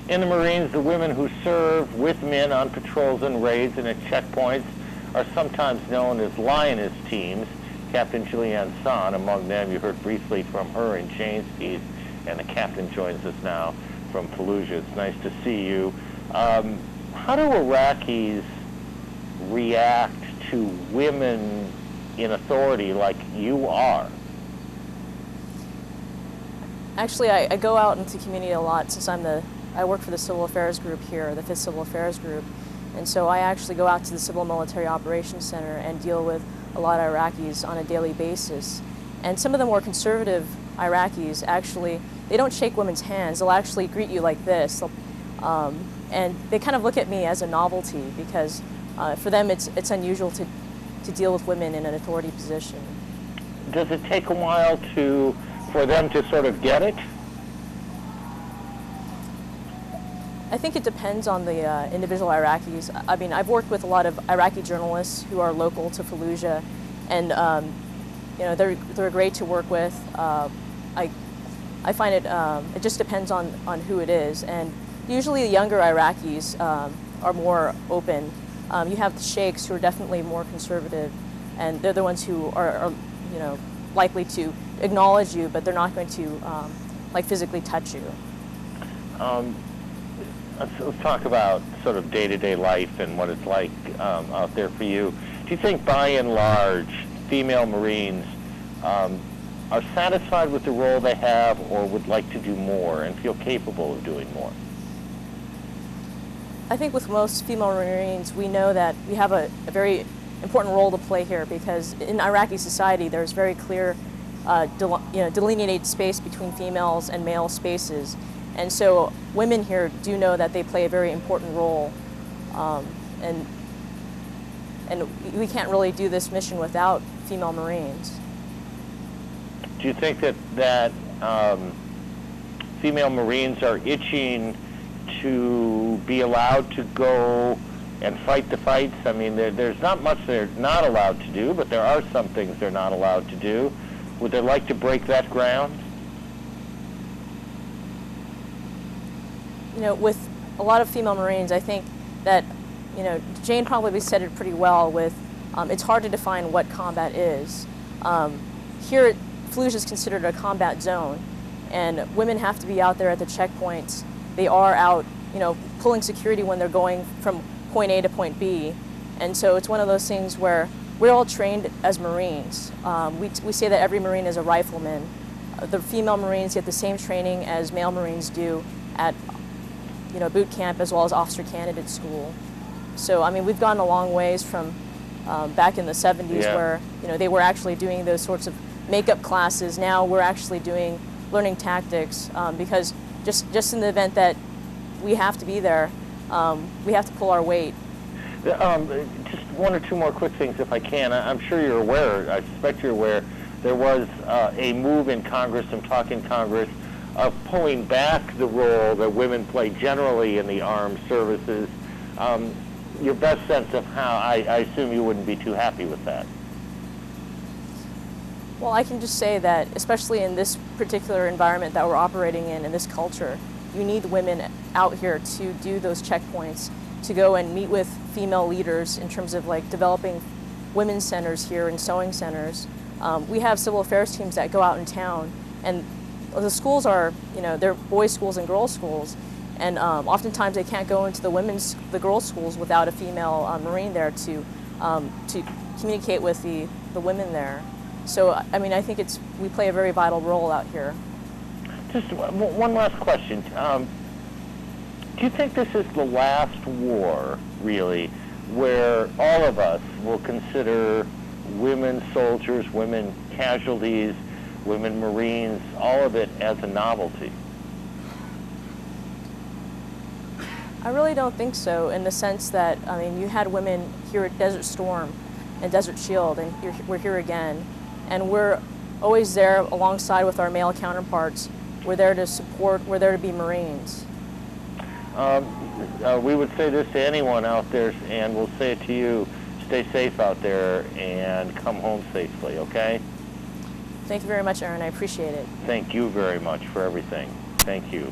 In the Marines, the women who serve with men on patrols and raids and at checkpoints are sometimes known as Lioness teams. Captain Julian Sohn, among them, you heard briefly from her in Chains Peace, and the captain joins us now from Fallujah. It's nice to see you. How do Iraqis react to women in authority like you are? Actually, I go out into the community a lot since I work for the Civil Affairs Group here, the 5th Civil Affairs Group, and so I actually go out to the Civil Military Operations Center and deal with a lot of Iraqis on a daily basis. And some of the more conservative Iraqis actually, they don't shake women's hands. They'll actually greet you like this. And they kind of look at me as a novelty because for them it's unusual to deal with women in an authority position. Does it take a while for them to sort of get it? I think it depends on the individual Iraqis. I mean, I've worked with a lot of Iraqi journalists who are local to Fallujah, and you know, they're great to work with. I find it just depends on who it is, and usually the younger Iraqis are more open. You have the sheikhs who are definitely more conservative, and they're the ones who are you know, likely to acknowledge you, but they're not going to like physically touch you. Let's talk about sort of day-to-day life and what it's like out there for you. Do you think, by and large, female Marines are satisfied with the role they have, or would like to do more and feel capable of doing more? I think with most female Marines, we know that we have a very important role to play here, because in Iraqi society there's very clear delineated space between females and male spaces. And so women here do know that they play a very important role, and we can't really do this mission without female Marines. Do you think that female Marines are itching to be allowed to go and fight the fights? I mean, there's not much they're not allowed to do, but there are some things they're not allowed to do. Would they like to break that ground? You know, with a lot of female Marines, I think that, you know, Jane probably said it pretty well with, it's hard to define what combat is. Here, Fallujah is considered a combat zone, and women have to be out there at the checkpoints. They are out, you know, pulling security when they're going from point A to point B, and so it's one of those things where we're all trained as Marines. We say that every Marine is a rifleman. The female Marines get the same training as male Marines do at, you know, boot camp as well as officer candidate school. So I mean, we've gone a long ways from back in the 70s, yeah, where, you know, they were actually doing those sorts of makeup classes. Now we're actually learning tactics, because just in the event that we have to be there, we have to pull our weight. Just one or two more quick things, if I can. I'm sure you're aware, I suspect you're aware, there was a move in Congress, some talk in Congress, of pulling back the role that women play generally in the armed services. Your best sense of how, I assume you wouldn't be too happy with that. Well, I can just say that, especially in this particular environment that we're operating in this culture, you need women out here to do those checkpoints, to go and meet with female leaders in terms of like developing women's centers here and sewing centers. We have civil affairs teams that go out in town, and the schools are, you know, they're boys' schools and girls' schools, and oftentimes they can't go into the girls' schools without a female Marine there to communicate with the women there. So I mean, I think we play a very vital role out here. Just one last question. Do you think this is the last war, really, where all of us will consider women soldiers, women casualties, women Marines, all of it as a novelty? I really don't think so, in the sense that, I mean, you had women here at Desert Storm and Desert Shield, and we're here again. And we're always there alongside with our male counterparts. We're there to support, we're there to be Marines. We would say this to anyone out there, and we'll say it to you: stay safe out there and come home safely, okay? Thank you very much, Aaron. I appreciate it. Thank you very much for everything. Thank you.